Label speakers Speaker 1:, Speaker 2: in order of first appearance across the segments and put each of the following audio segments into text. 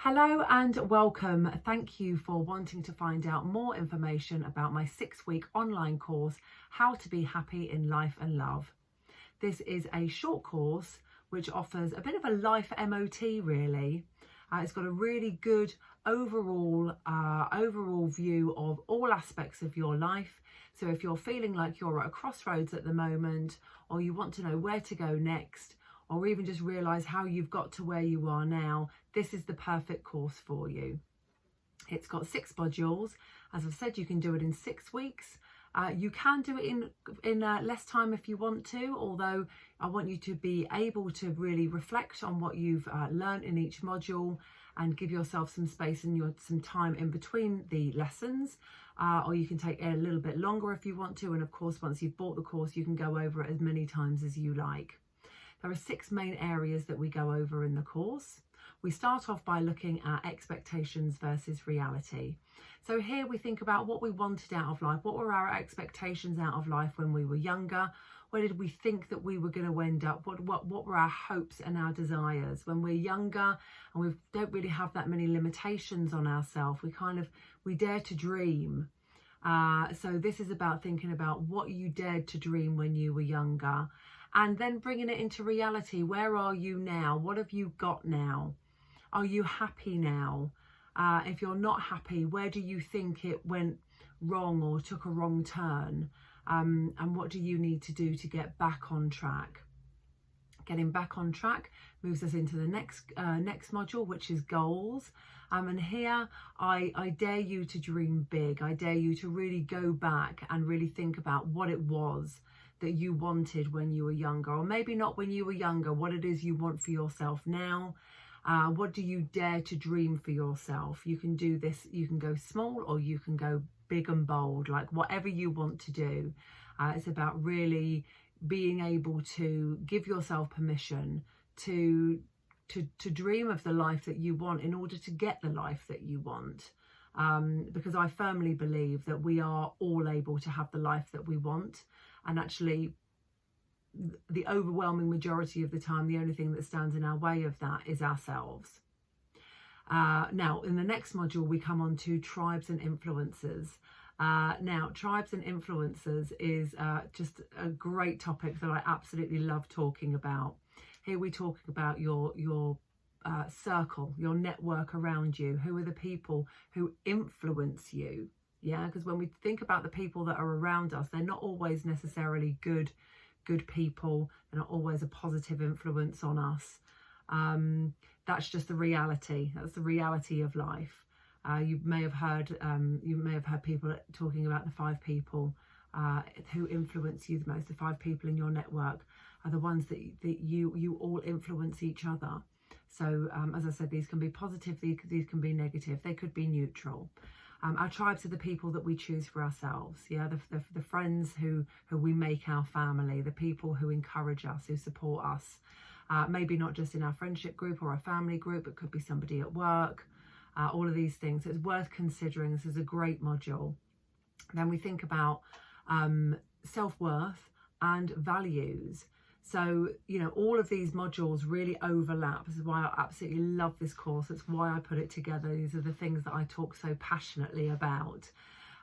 Speaker 1: Hello and welcome. Thank you for wanting to find out more information about my 6-week online course, How to Be Happy in Life and Love. This is a short course which offers a bit of a life MOT really. It's got a really good overall view of all aspects of your life. So if you're feeling like you're at a crossroads at the moment, or you want to know where to go next, or even just realise how you've got to where you are now, this is the perfect course for you. It's got 6 modules. As I've said, you can do it in 6 weeks. You can do it in less time if you want to, although I want you to be able to really reflect on what you've learned in each module and give yourself some space and some time in between the lessons. Or you can take a little bit longer if you want to. And of course, once you've bought the course, you can go over it as many times as you like. There are 6 main areas that we go over in the course. We start off by looking at expectations versus reality. So here we think about what we wanted out of life. What were our expectations out of life when we were younger? Where did we think that we were going to end up? What were our hopes and our desires? When we're younger and we don't really have that many limitations on ourselves, we dare to dream. So this is about thinking about what you dared to dream when you were younger, and then bringing it into reality. Where are you now? What have you got now? Are you happy now? If you're not happy, where do you think it went wrong or took a wrong turn? And what do you need to do to get back on track? Getting back on track moves us into the next module, which is goals. And here I dare you to dream big. I dare you to really go back and really think about what it was that you wanted when you were younger, or maybe not when you were younger, what it is you want for yourself now. What do you dare to dream for yourself? You can do this, you can go small or you can go big and bold, like whatever you want to do. It's about really being able to give yourself permission to dream of the life that you want in order to get the life that you want. Because I firmly believe that we are all able to have the life that we want. And actually, the overwhelming majority of the time, the only thing that stands in our way of that is ourselves. Now, in the next module, we come on to tribes and influencers. Now, tribes and influencers is just a great topic that I absolutely love talking about. Here we talk about your circle, your network around you. Who are the people who influence you? Yeah, because when we think about the people that are around us, they're not always necessarily good people. They're not always a positive influence on us. That's just the reality. That's the reality of life. You may have heard people talking about the 5 people who influence you the most. The 5 people in your network are the ones that you all influence each other. So as I said, these can be positive, these can be negative, they could be neutral. Our tribes are the people that we choose for ourselves. Yeah, the friends who we make our family, the people who encourage us, who support us. Maybe not just in our friendship group or our family group, it could be somebody at work. All of these things. So it's worth considering. This is a great module. Then we think about self-worth and values. So, you know, all of these modules really overlap. This is why I absolutely love this course. It's why I put it together. These are the things that I talk so passionately about.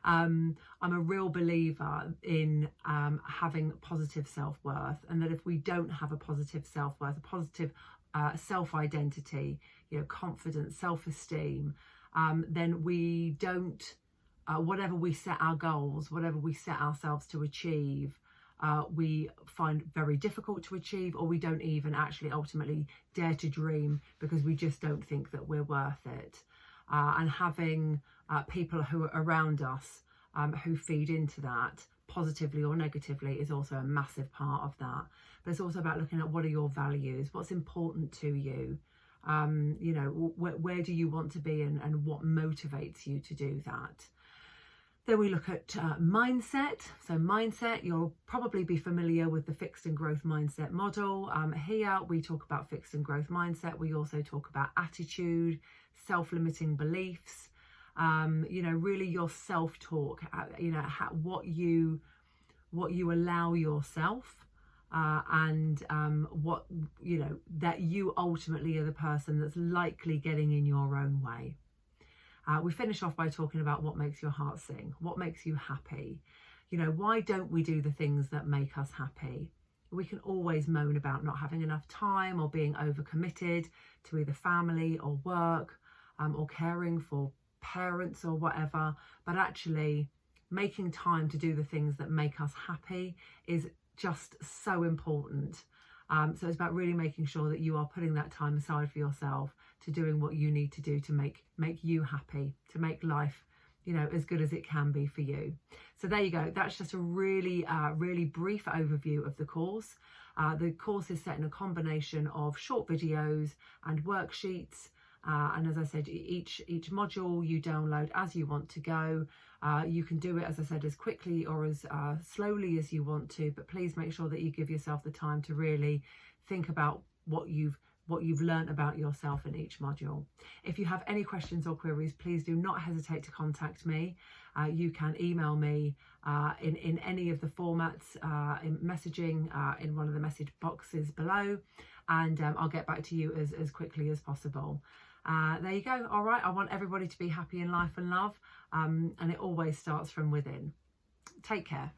Speaker 1: I'm a real believer in having positive self-worth, and that if we don't have a positive self-worth, a positive self-identity, you know, confidence, self-esteem, then we don't, whatever we set our goals, whatever we set ourselves to achieve, we find very difficult to achieve, or we don't even actually ultimately dare to dream because we just don't think that we're worth it. And having people who are around us who feed into that positively or negatively is also a massive part of that. But it's also about looking at what are your values, what's important to you, you know, where do you want to be, and what motivates you to do that. Then we look at mindset. So mindset, you'll probably be familiar with the fixed and growth mindset model. Here we talk about fixed and growth mindset. We also talk about attitude, self-limiting beliefs, you know, really your self-talk, you know, what you allow yourself and what, you know, that you ultimately are the person that's likely getting in your own way. We finish off by talking about what makes your heart sing, what makes you happy. You know, why don't we do the things that make us happy? We can always moan about not having enough time or being overcommitted to either family or work, or caring for parents or whatever, but actually making time to do the things that make us happy is just so important. So it's about really making sure that you are putting that time aside for yourself, to doing what you need to do to make you happy, to make life, you know, as good as it can be for you. So there you go. That's just a really, really brief overview of the course. The course is set in a combination of short videos and worksheets. And as I said, each module you download as you want to go. You can do it, as I said, as quickly or as slowly as you want to, but please make sure that you give yourself the time to really think about what you've learned about yourself in each module. If you have any questions or queries, please do not hesitate to contact me. You can email me in any of the formats, in messaging, in one of the message boxes below, and I'll get back to you as quickly as possible. There you go. All right, I want everybody to be happy in life and love, and it always starts from within. Take care.